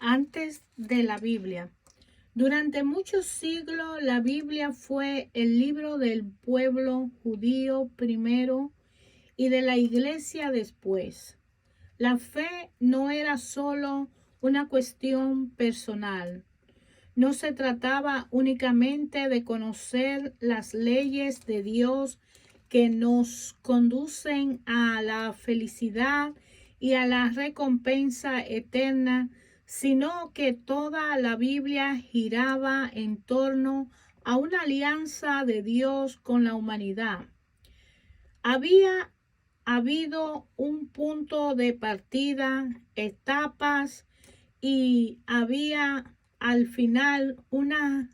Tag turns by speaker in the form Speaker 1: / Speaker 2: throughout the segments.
Speaker 1: Antes de la Biblia. Durante muchos siglos, la Biblia fue el libro del pueblo judío primero y de la iglesia después. La fe no era solo una cuestión personal. No se trataba únicamente de conocer las leyes de Dios que nos conducen a la felicidad y a la recompensa eterna, sino que toda la Biblia giraba en torno a una alianza de Dios con la humanidad. Había habido un punto de partida, etapas, y había al final una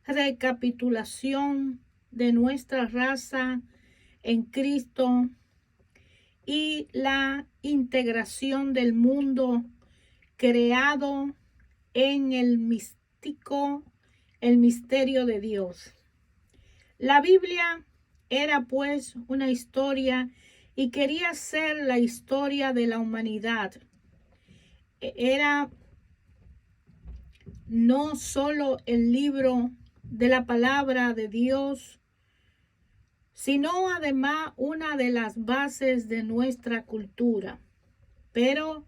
Speaker 1: recapitulación de nuestra raza en Cristo y la integración del mundo creado en el misterio de Dios. La Biblia era pues una historia y quería ser la historia de la humanidad. Era no solo el libro de la palabra de Dios, sino además una de las bases de nuestra cultura. Pero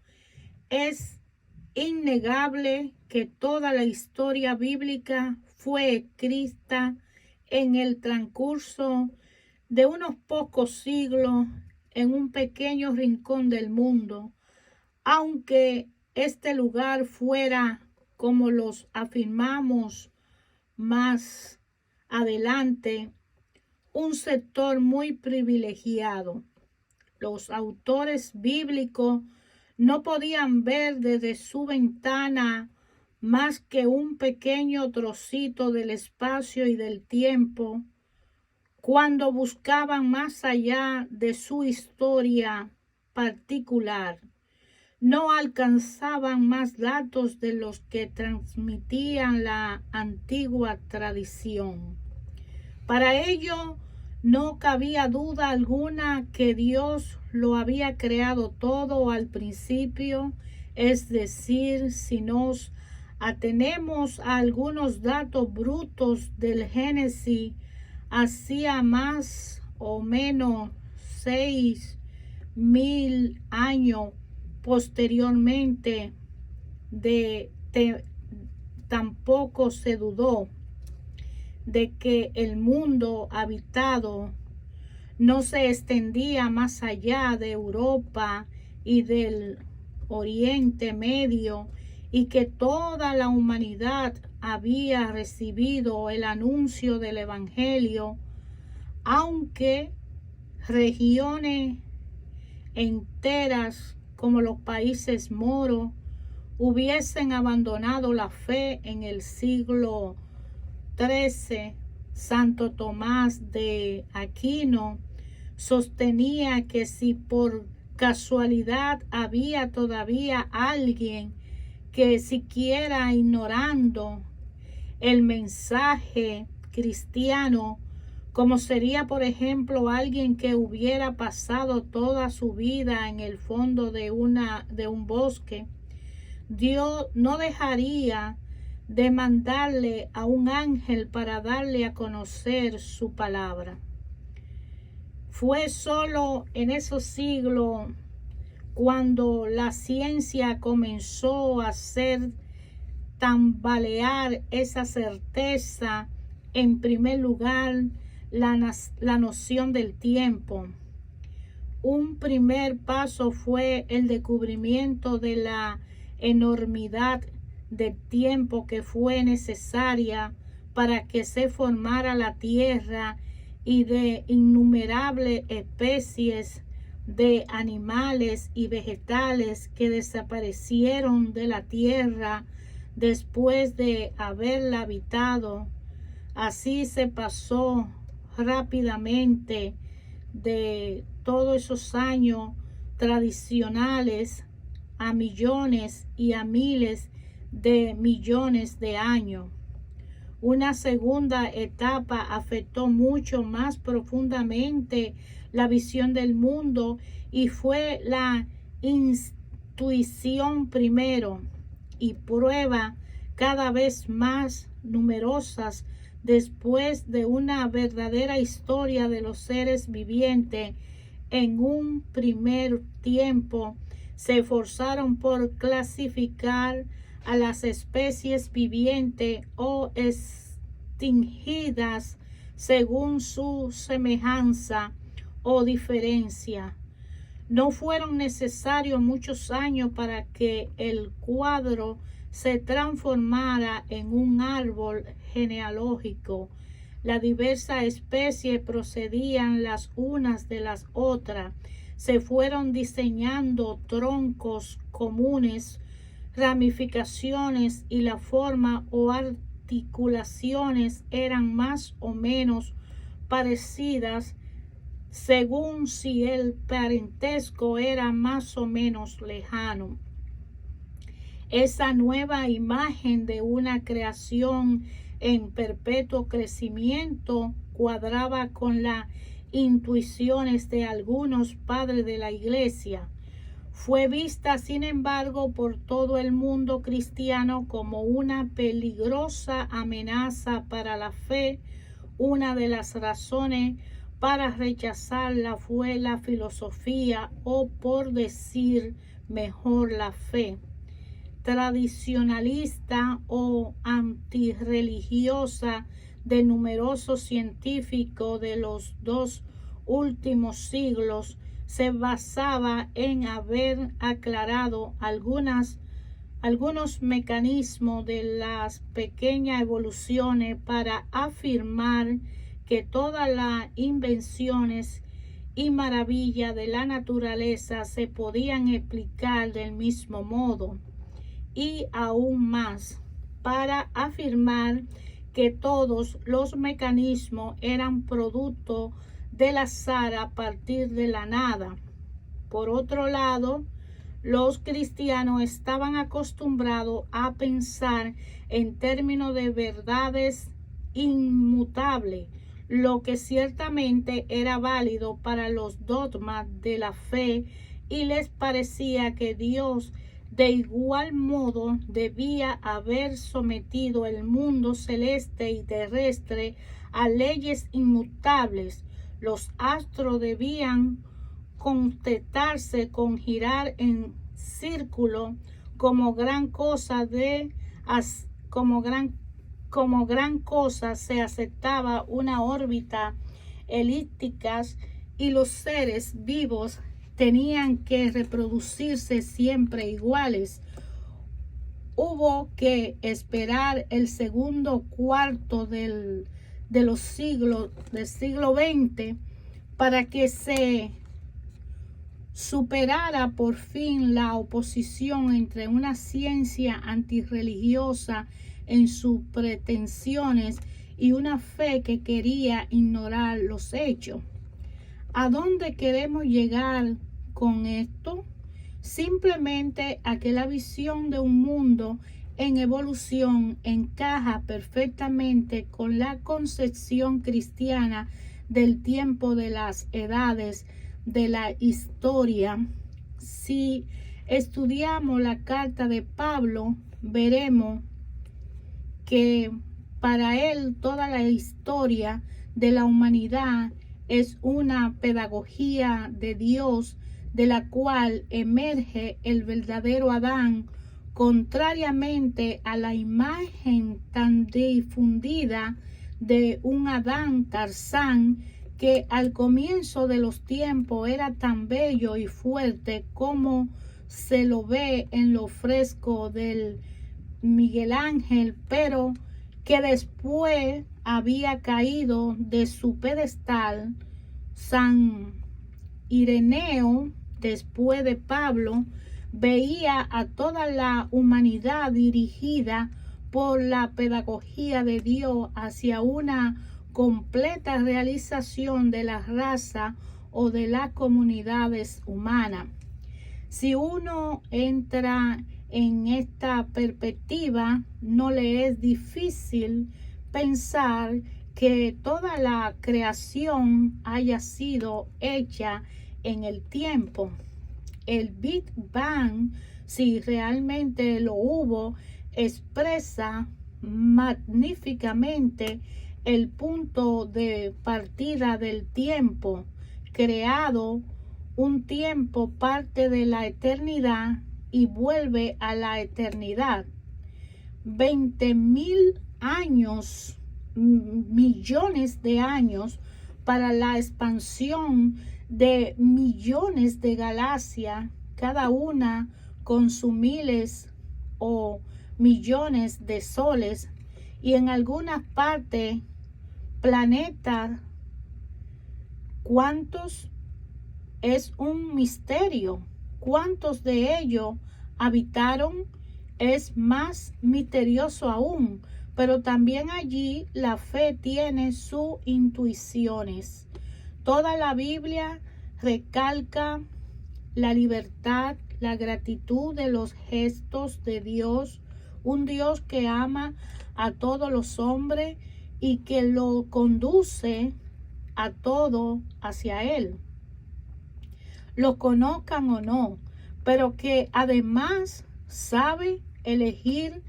Speaker 1: es innegable que toda la historia bíblica fue escrita en el transcurso de unos pocos siglos en un pequeño rincón del mundo, aunque este lugar fuera, como los afirmamos más adelante, un sector muy privilegiado. Los autores bíblicos no podían ver desde su ventana más que un pequeño trocito del espacio y del tiempo. Cuando buscaban más allá de su historia particular, no alcanzaban más datos de los que transmitían la antigua tradición. Para ello, no cabía duda alguna que Dios lo había creado todo al principio, es decir, si nos atenemos a algunos datos brutos del Génesis, hacía más o menos 6.000 años posteriormente tampoco se dudó de que el mundo habitado no se extendía más allá de Europa y del Oriente Medio, y que toda la humanidad había recibido el anuncio del Evangelio, aunque regiones enteras como los países moros hubiesen abandonado la fe en el siglo XIII. Santo Tomás de Aquino sostenía que si por casualidad había todavía alguien que siquiera ignorando el mensaje cristiano, como sería por ejemplo alguien que hubiera pasado toda su vida en el fondo de un bosque, Dios no dejaría de mandarle a un ángel para darle a conocer su palabra. Fue solo en esos siglos cuando la ciencia comenzó a hacer tambalear esa certeza, en primer lugar, la noción del tiempo. Un primer paso fue el descubrimiento de la enormidad de tiempo que fue necesaria para que se formara la tierra y de innumerables especies de animales y vegetales que desaparecieron de la tierra después de haberla habitado. Así se pasó rápidamente de todos esos años tradicionales a millones y a miles de millones de años. Una segunda etapa afectó mucho más profundamente la visión del mundo y fue la intuición primero. y prueba cada vez más numerosas después de una verdadera historia de los seres vivientes. En un primer tiempo se esforzaron por clasificar a las especies vivientes o extinguidas según su semejanza o diferencia. No fueron necesarios muchos años para que el cuadro se transformara en un árbol genealógico. Las diversas especies procedían las unas de las otras. Se fueron diseñando troncos comunes, ramificaciones, y la forma o articulaciones eran más o menos parecidas según si el parentesco era más o menos lejano. Esa nueva imagen de una creación en perpetuo crecimiento cuadraba con las intuiciones de algunos padres de la Iglesia. Fue vista, sin embargo, por todo el mundo cristiano como una peligrosa amenaza para la fe. Una de las razones para rechazarla fue la filosofía, o por decir mejor, la fe tradicionalista o antirreligiosa de numerosos científicos de los dos últimos siglos. Se basaba en haber aclarado algunos mecanismos de las pequeñas evoluciones para afirmar que todas las invenciones y maravillas de la naturaleza se podían explicar del mismo modo, y aún más, para afirmar que todos los mecanismos eran producto del azar a partir de la nada. Por otro lado, los cristianos estaban acostumbrados a pensar en términos de verdades inmutables, lo que ciertamente era válido para los dogmas de la fe, y les parecía que Dios de igual modo debía haber sometido el mundo celeste y terrestre a leyes inmutables. Los astros debían contentarse con girar en círculo como gran cosa se aceptaba una órbita elíptica, y los seres vivos tenían que reproducirse siempre iguales. Hubo que esperar el segundo cuarto del siglo XX para que se superara por fin la oposición entre una ciencia antirreligiosa en sus pretensiones y una fe que quería ignorar los hechos. ¿A dónde queremos llegar con esto? Simplemente a que la visión de un mundo en evolución encaja perfectamente con la concepción cristiana del tiempo de las edades de la historia. Si estudiamos la carta de Pablo, veremos que para él toda la historia de la humanidad es una pedagogía de Dios, de la cual emerge el verdadero Adán, contrariamente a la imagen tan difundida de un Adán Tarzán, que al comienzo de los tiempos era tan bello y fuerte como se lo ve en los frescos del Miguel Ángel, pero que después había caído de su pedestal. San Ireneo, después de Pablo, veía a toda la humanidad dirigida por la pedagogía de Dios hacia una completa realización de la raza o de las comunidades humanas. Si uno entra en esta perspectiva, no le es difícil pensar que toda la creación haya sido hecha en el tiempo. El Big Bang si realmente lo hubo, expresa magníficamente el punto de partida del tiempo, creado un tiempo parte de la eternidad y vuelve a la eternidad. 20,000 años, millones de años para la expansión de millones de galaxias, cada una con sus miles o millones de soles, y en algunas partes planetas. ¿Cuántos? Es un misterio. ¿Cuántos de ellos habitaron? Es más misterioso aún, pero también allí la fe tiene sus intuiciones. Toda la Biblia recalca la libertad, la gratitud de los gestos de Dios, un Dios que ama a todos los hombres y que lo conduce a todo hacia Él, lo conozcan o no, pero que además sabe elegir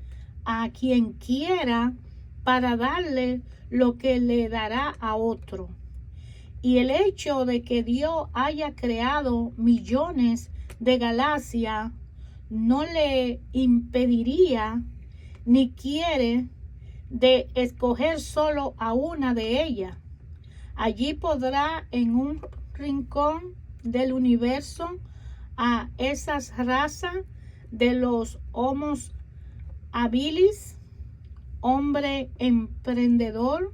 Speaker 1: a quien quiera para darle lo que le dará a otro. Y el hecho de que Dios haya creado millones de galaxias no le impediría ni quiere de escoger solo a una de ellas. Allí podrá en un rincón del universo a esas razas de los Homo habilis, hombre emprendedor,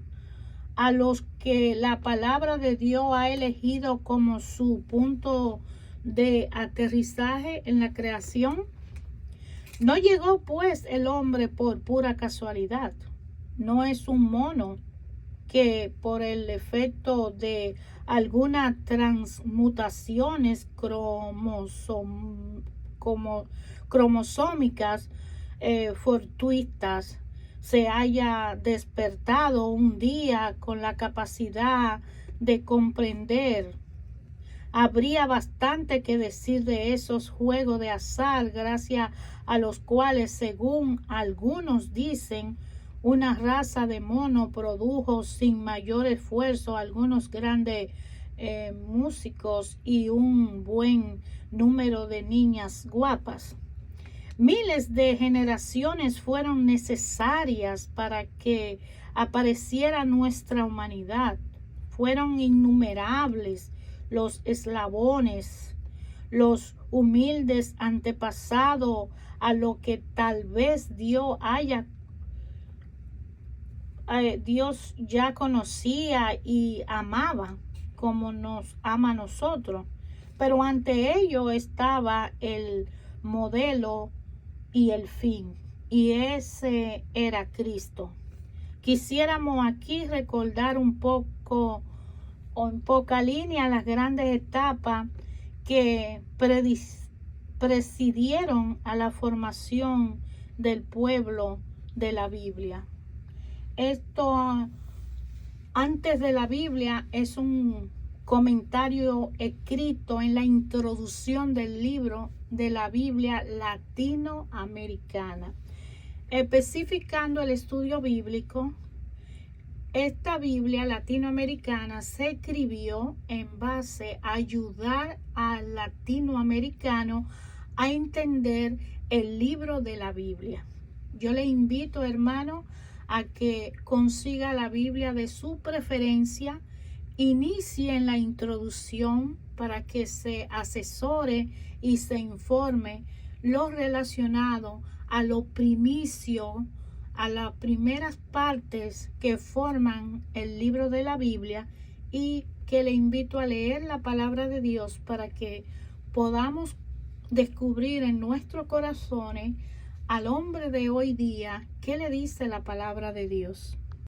Speaker 1: a los que la palabra de Dios ha elegido como su punto de aterrizaje en la creación. No llegó pues el hombre por pura casualidad. No es un mono que por el efecto de algunas transmutaciones cromosómicas fortuitas se haya despertado un día con la capacidad de comprender. Habría bastante que decir de esos juegos de azar, gracias a los cuales, según algunos dicen, una raza de mono produjo sin mayor esfuerzo algunos grandes músicos y un buen número de niñas guapas. Miles de generaciones fueron necesarias para que apareciera nuestra humanidad. Fueron innumerables los eslabones, los humildes antepasados a lo que tal vez Dios ya conocía y amaba como nos ama a nosotros. Pero ante ello estaba el modelo y el fin, y ese era Cristo. Quisiéramos aquí recordar un poco o en poca línea las grandes etapas que presidieron a la formación del pueblo de la Biblia. Esto antes de la Biblia es un comentario escrito en la introducción del libro de la Biblia latinoamericana, especificando el estudio bíblico. Esta Biblia latinoamericana se escribió en base a ayudar al latinoamericano a entender el libro de la Biblia. Yo le invito, hermano, a que consiga la Biblia de su preferencia, inicie en la introducción para que se asesore y se informe lo relacionado a lo primicio, a las primeras partes que forman el libro de la Biblia, y que le invito a leer la palabra de Dios para que podamos descubrir en nuestros corazones al hombre de hoy día qué le dice la palabra de Dios.